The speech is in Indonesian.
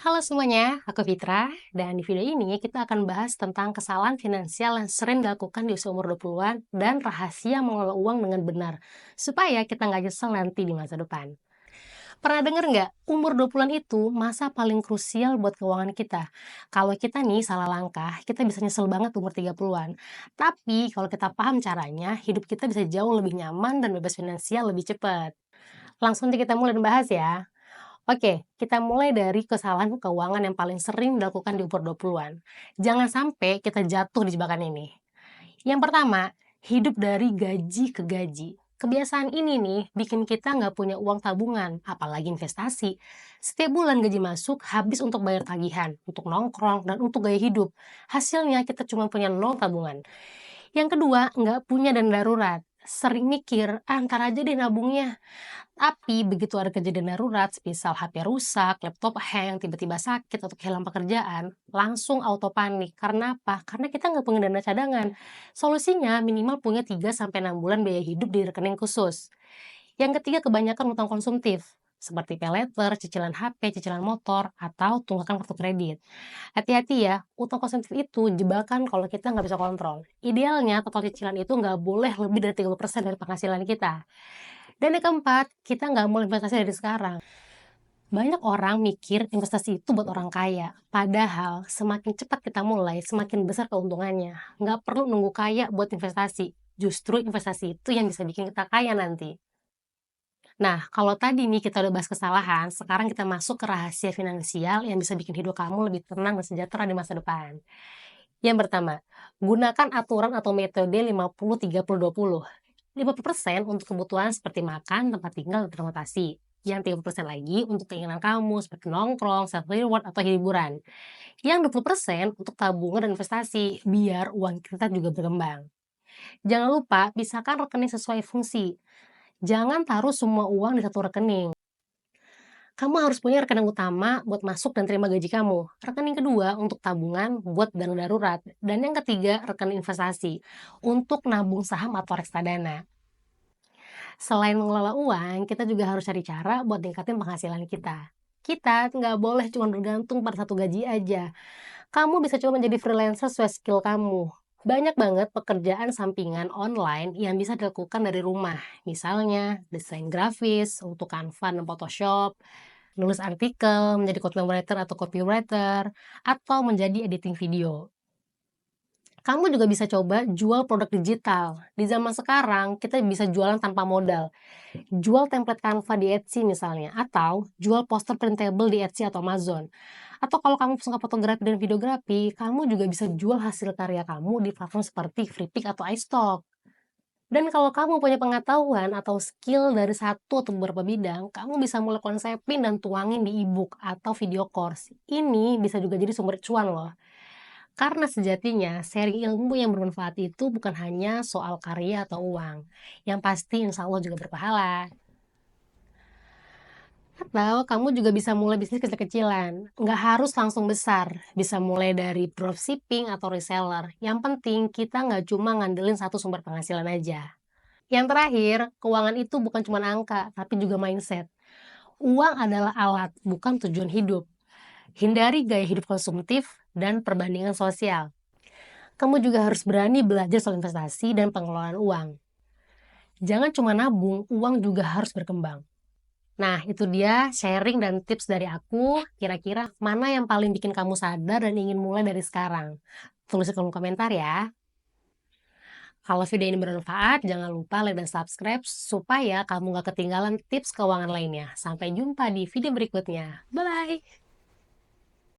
Halo semuanya, aku Fitra, dan di video ini kita akan bahas tentang kesalahan finansial yang sering dilakukan di usia umur 20-an dan rahasia mengelola uang dengan benar, supaya kita nggak nyesel nanti di masa depan. Pernah denger nggak, umur 20-an itu masa paling krusial buat keuangan kita. Kalau kita nih salah langkah, kita bisa nyesel banget umur 30-an. Tapi kalau kita paham caranya, hidup kita bisa jauh lebih nyaman dan bebas finansial lebih cepat. Langsung aja kita mulai membahas ya. Oke, kita mulai dari kesalahan keuangan yang paling sering dilakukan di umur 20-an. Jangan sampai kita jatuh di jebakan ini. Yang pertama, hidup dari gaji ke gaji. Kebiasaan ini nih bikin kita nggak punya uang tabungan, apalagi investasi. Setiap bulan gaji masuk habis untuk bayar tagihan, untuk nongkrong, dan untuk gaya hidup. Hasilnya kita cuma punya nol tabungan. Yang kedua, nggak punya dana darurat. Sering mikir, ntar aja deh nabungnya. Tapi begitu ada kejadian darurat, misal HP rusak, laptop hang, tiba-tiba sakit atau kehilangan pekerjaan, langsung auto panik. Karena apa? Karena kita nggak punya dana cadangan. Solusinya minimal punya 3 sampai 6 bulan biaya hidup di rekening khusus. Yang ketiga, kebanyakan utang konsumtif seperti paylater, cicilan HP, cicilan motor, atau tunggakan kartu kredit. Hati-hati ya, utang konsumtif itu jebakan kalau kita nggak bisa kontrol. Idealnya total cicilan itu nggak boleh lebih dari 30% dari penghasilan kita. Dan yang keempat, kita nggak mau investasi dari sekarang. Banyak orang mikir investasi itu buat orang kaya. Padahal semakin cepat kita mulai, semakin besar keuntungannya. Nggak perlu nunggu kaya buat investasi. Justru investasi itu yang bisa bikin kita kaya nanti. Nah, kalau tadi nih kita udah bahas kesalahan, sekarang kita masuk ke rahasia finansial yang bisa bikin hidup kamu lebih tenang dan sejahtera di masa depan. Yang pertama, gunakan aturan atau metode 50-30-20. 50% untuk kebutuhan seperti makan, tempat tinggal, dan transportasi. Yang 30% lagi untuk keinginan kamu seperti nongkrong, self reward, atau hiburan. Yang 20% untuk tabungan dan investasi, biar uang kita juga berkembang. Jangan lupa pisahkan rekening sesuai fungsi. Jangan taruh semua uang di satu rekening. Kamu harus punya rekening utama buat masuk dan terima gaji kamu. Rekening kedua untuk tabungan buat dana darurat. Dan yang ketiga rekening investasi untuk nabung saham atau reksadana. Selain mengelola uang, kita juga harus cari cara buat ningkatin penghasilan kita. Kita nggak boleh cuma bergantung pada satu gaji aja. Kamu bisa coba menjadi freelancer sesuai skill kamu. Banyak banget pekerjaan sampingan online yang bisa dilakukan dari rumah. Misalnya, desain grafis untuk Canva dan Photoshop, nulis artikel, menjadi content writer atau copywriter, atau menjadi editing video. Kamu juga bisa coba jual produk digital. Di zaman sekarang, kita bisa jualan tanpa modal. Jual template Canva di Etsy misalnya, atau jual poster printable di Etsy atau Amazon. Atau kalau kamu suka fotografi dan videografi, kamu juga bisa jual hasil karya kamu di platform seperti Freepik atau iStock. Dan kalau kamu punya pengetahuan atau skill dari satu atau beberapa bidang, kamu bisa mulai konsepin dan tuangin di ebook atau video course. Ini bisa juga jadi sumber cuan loh. Karena sejatinya sharing ilmu yang bermanfaat itu bukan hanya soal karya atau uang. Yang pasti insya Allah juga berpahala. Atau kamu juga bisa mulai bisnis kecil-kecilan. Nggak harus langsung besar. Bisa mulai dari dropshipping atau reseller. Yang penting kita nggak cuma ngandelin satu sumber penghasilan aja. Yang terakhir, keuangan itu bukan cuma angka, tapi juga mindset. Uang adalah alat, bukan tujuan hidup. Hindari gaya hidup konsumtif dan perbandingan sosial. Kamu juga harus berani belajar soal investasi dan pengelolaan uang. Jangan cuma nabung, uang juga harus berkembang. Nah, itu dia sharing dan tips dari aku. Kira-kira mana yang paling bikin kamu sadar dan ingin mulai dari sekarang? Tulis di kolom komentar ya. Kalau video ini bermanfaat, jangan lupa like dan subscribe supaya kamu gak ketinggalan tips keuangan lainnya. Sampai jumpa di video berikutnya. Bye-bye!